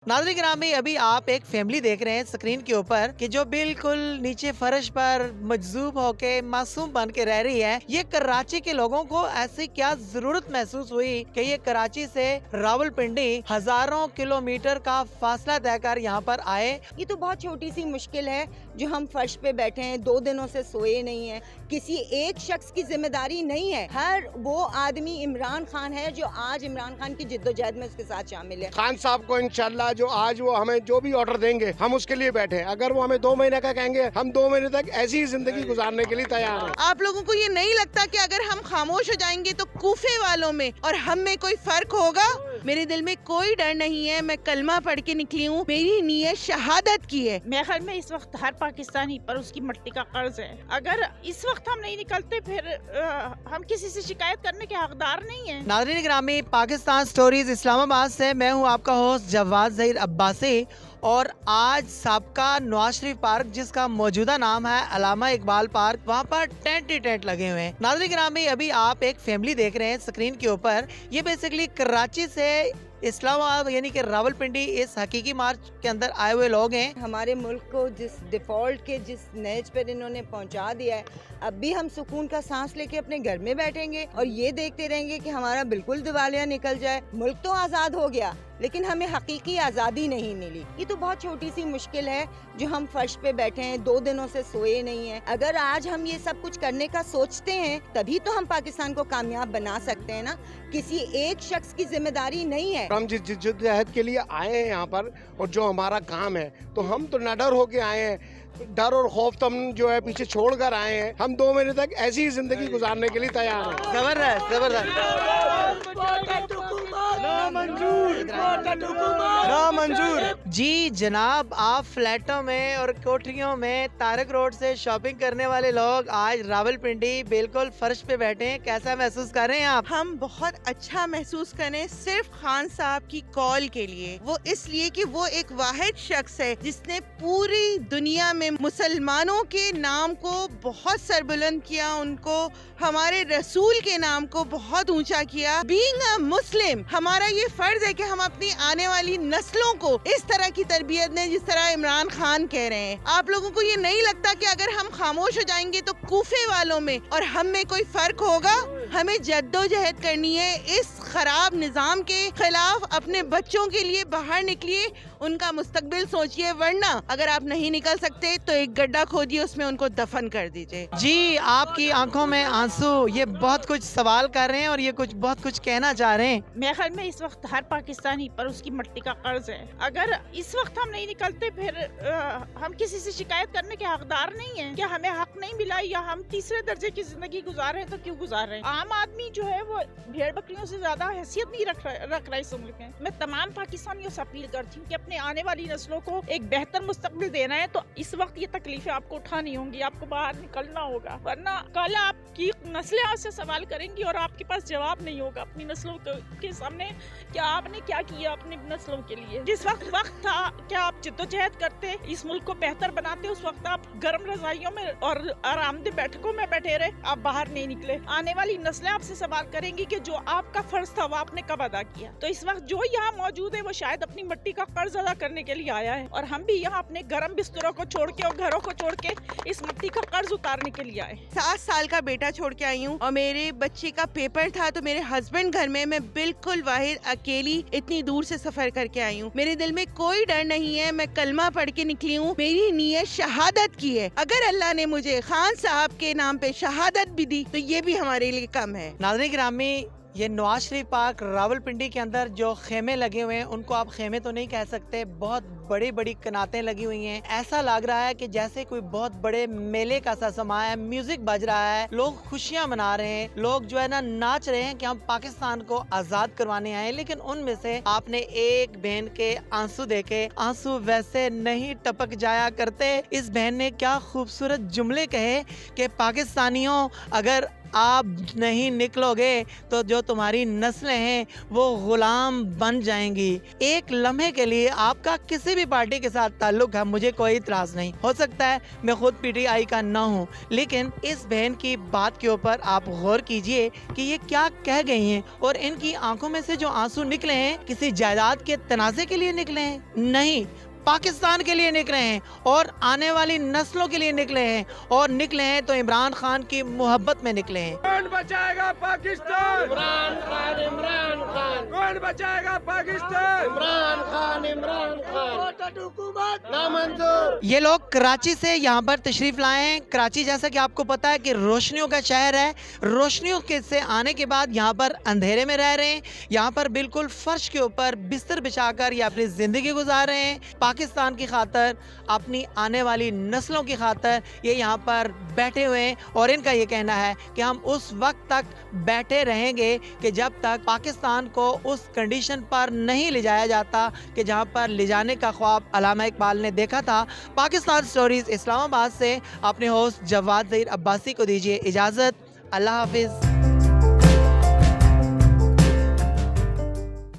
नाज़रीन गिरामी, अभी आप एक फैमिली देख रहे हैं स्क्रीन के ऊपर कि जो बिल्कुल नीचे फर्श पर मजजूब होके मासूम बन के रह रही है। ये कराची के लोगों को ऐसी क्या जरूरत महसूस हुई कि ये कराची से रावलपिंडी हजारों किलोमीटर का फासला तय कर यहाँ पर आए। ये तो बहुत छोटी सी मुश्किल है जो हम फर्श पे बैठे हैं, 2 दिनों से सोए नहीं हैं। किसी एक शख्स की जिम्मेदारी नहीं है, हर वो आदमी इमरान खान है जो आज इमरान खान की जिद्दोजहद में उसके साथ शामिल है। खान साहब को इंशाल्लाह जो आज वो हमें जो भी ऑर्डर देंगे हम उसके लिए बैठे हैं। अगर वो हमें 2 महीने का कहेंगे हम 2 महीने तक ऐसी ही जिंदगी गुजारने के लिए तैयार हैं। आप लोगों को ये नहीं लगता कि अगर हम खामोश हो जाएंगे तो कूफे वालों में और हम में कोई फर्क होगा? मेरे दिल में कोई डर नहीं है, मैं कलमा पढ़ के निकली हूँ, मेरी नीयत शहादत की है। मेरे ख्याल में इस वक्त हर पाकिस्तानी पर उसकी मट्टी का कर्ज है। अगर इस वक्त हम नहीं निकलते फिर हम किसी से शिकायत करने के हकदार नहीं है। नाज़रीन गिरामी, पाकिस्तान स्टोरीज इस्लामाबाद से मैं हूँ आपका होस्ट जवाद ज़हीर अब्बासी। और आज साबका नवाज शरीफ पार्क, जिसका मौजूदा नाम है अलामा इकबाल पार्क, वहाँ पर टेंट ही टेंट लगे हुए हैं। नाज़रीन गिरामी, अभी आप एक फैमिली देख रहे हैं स्क्रीन के ऊपर। ये बेसिकली कराची से इस्लामाबाद यानी कि रावलपिंडी इस हकीकी मार्च के अंदर आए हुए लोग हैं। हमारे मुल्क को जिस डिफॉल्ट के जिस नेज पर इन्होंने पहुंचा दिया है, अब भी हम सुकून का सांस लेके अपने घर में बैठेंगे और ये देखते रहेंगे कि हमारा बिल्कुल दिवालिया निकल जाए। मुल्क तो आज़ाद हो गया लेकिन हमें हकीकी आज़ादी नहीं मिली। ये तो बहुत छोटी सी मुश्किल है जो हम फर्श पे बैठे हैं, 2 दिनों से सोए नहीं हैं। अगर आज हम ये सब कुछ करने का सोचते हैं तभी तो हम पाकिस्तान को कामयाब बना सकते हैं ना। किसी एक शख्स की जिम्मेदारी नहीं है। हम जिस जिद्दोजहद के लिए आए हैं यहाँ पर और जो हमारा काम है, तो हम तो निडर होके आए हैं। डर और खौफ तो हम जो है पीछे छोड़ कर आए हैं। हम 2 महीने तक ऐसी ही जिंदगी गुजारने के लिए तैयार हैं। जबरदस्त जबरदस्त। ना मंजूर। जी जनाब, आप फ्लैटों में और कोठरियों में तारक रोड से शॉपिंग करने वाले लोग आज रावलपिंडी बिल्कुल फर्श पे बैठे हैं। कैसा महसूस कर रहे हैं आप? हम बहुत अच्छा महसूस करें सिर्फ खान साहब की कॉल के लिए। वो इसलिए कि वो एक वाहिद शख्स है जिसने पूरी दुनिया में मुसलमानों के नाम को बहुत सरबुलंद किया, उनको हमारे रसूल के नाम को बहुत ऊंचा किया। बीइंग अ मुस्लिम हमारा ये फर्ज है कि हम अपनी आने वाली नस्लों को इस तरह की तरबियत दें जिस तरह इमरान खान कह रहे हैं। आप लोगों को ये नहीं लगता कि अगर हम खामोश हो जाएंगे तो कूफे वालों में और हम में कोई फर्क होगा? हमें जद्दोजहद करनी है इस खराब निजाम के खिलाफ। अपने बच्चों के लिए बाहर निकलिए, उनका मुस्तकबिल सोचिए, वरना अगर आप नहीं निकल सकते तो एक गड्ढा खोदिए, उसमें उनको दफन कर दीजिए। जी, आपकी आंखों में आंसू, ये बहुत कुछ सवाल कर रहे हैं और ये बहुत कुछ कहना चाह रहे हैं। मेरे ख्याल में इस वक्त हर पाकिस्तानी पर उसकी मट्टी का कर्ज है। अगर इस वक्त हम नहीं निकलते फिर हम किसी से शिकायत करने के हकदार नहीं है। क्या हमें हक नहीं मिला या हम तीसरे दर्जे की जिंदगी गुजार रहे हैं तो क्यों गुजार रहे हैं? आम आदमी जो है वो भेड़ बकरियों से ज्यादा हैसियत नहीं रख रहा इस मुल्क में। मैं तमाम पाकिस्तानियों से अपील करती हूँ कि अपने आने वाली नस्लों को एक बेहतर मुस्तकबिल देना है तो इस वक्त ये तकलीफें आपको उठानी होंगी, आपको बाहर निकलना होगा, वरना कल आपकी नस्लें आपसे सवाल करेंगी और आपके पास जवाब नहीं होगा अपनी नस्लों के सामने क्या आपने क्या किया अपनी नस्लों के लिए। जिस वक्त था क्या आप जिद्दोजहद करते, इस मुल्क को बेहतर बनाते, उस वक्त आप गर्म रजाइयों में और आरामदेह बैठकों में बैठे रहे, आप बाहर नहीं निकले। आने वाली नस्लें आपसे सवाल करेंगी कि जो आपका फर्ज था वो आपने कब अदा किया। तो इस वक्त जो यहाँ मौजूद है वो शायद अपनी मिट्टी का कर्ज अदा करने के लिए आया है और हम भी यहाँ अपने गर्म बिस्तरों को छोड़ के और घरों को छोड़ के इस मिट्टी का कर्ज उतारने के लिए आए। 7 साल का बेटा छोड़ के आई हूँ और मेरे बच्चे का पेपर था तो मेरे हस्बैंड घर में, मैं बिल्कुल वाहिद अकेली इतनी दूर से सफर करके आई हूँ। मेरे दिल में कोई डर नहीं है, मैं कलमा पढ़ के निकली हूँ, मेरी नीयत शहादत की है। अगर अल्लाह ने मुझे खान साहब के नाम पे शहादत भी दी तो ये भी हमारे लिए कम है। नाज़रीन गिरामी, ये नवाज शरीफ पार्क रावलपिंडी के अंदर जो खेमे लगे हुए हैं उनको आप खेमे तो नहीं कह सकते, बहुत बड़ी बड़ी कनातें लगी हुई हैं। ऐसा लग रहा है कि जैसे कोई बहुत बड़े मेले का सा समा है, म्यूजिक बज रहा है, लोग खुशियां मना रहे हैं, लोग जो है ना नाच रहे हैं कि हम पाकिस्तान को आजाद करवाने आए। लेकिन उनमें से आपने एक बहन के आंसू देखे, आंसू वैसे नहीं टपक जाया करते। इस बहन ने क्या खूबसूरत जुमले कहे कि पाकिस्तानियों, अगर آپ نہیں نکلوگے تو جو تمہاری نسلیں ہیں وہ غلام بن جائیں گی. ایک لمحے کے لیے آپ کا کسی بھی پارٹی کے ساتھ تعلق ہے, مجھے کوئی اعتراض نہیں. ہو سکتا ہے میں خود پی ٹی آئی کا نہ ہوں, لیکن اس بہن کی بات کے اوپر آپ غور کیجئے کہ یہ کیا کہہ گئی ہیں, اور ان کی آنکھوں میں سے جو آنسو نکلے ہیں کسی جائیداد کے تنازع کے لیے نکلے ہیں؟ نہیں, پاکستان کے لیے نکلے ہیں اور آنے والی نسلوں کے لیے نکلے ہیں, اور نکلے ہیں تو عمران خان کی محبت میں نکلے ہیں. کون بچائے گا پاکستان؟ عمران خان. عمران خان. کون بچائے گا پاکستان؟ عمران خان. عمران خان. حکومت نامنظور. یہ لوگ کراچی سے یہاں پر تشریف لائے ہیں. کراچی جیسا کہ آپ کو پتا ہے کہ روشنیوں کا شہر ہے, روشنیوں کے سے آنے کے بعد یہاں پر اندھیرے میں رہ رہے ہیں. یہاں پر بالکل فرش کے اوپر بستر بچھا کر یہ اپنی زندگی گزار رہے ہیں. پاکستان کی خاطر, اپنی آنے والی نسلوں کی خاطر یہ یہاں پر بیٹھے ہوئے ہیں, اور ان کا یہ کہنا ہے کہ ہم اس وقت تک بیٹھے رہیں گے کہ جب تک پاکستان کو اس کنڈیشن پر نہیں لے جایا جاتا کہ جہاں پر لے جانے کا خواب علامہ اقبال نے دیکھا تھا. پاکستان سٹوریز اسلام آباد سے اپنے ہوسٹ جواد ظہیر عباسی کو دیجیے اجازت. اللہ حافظ.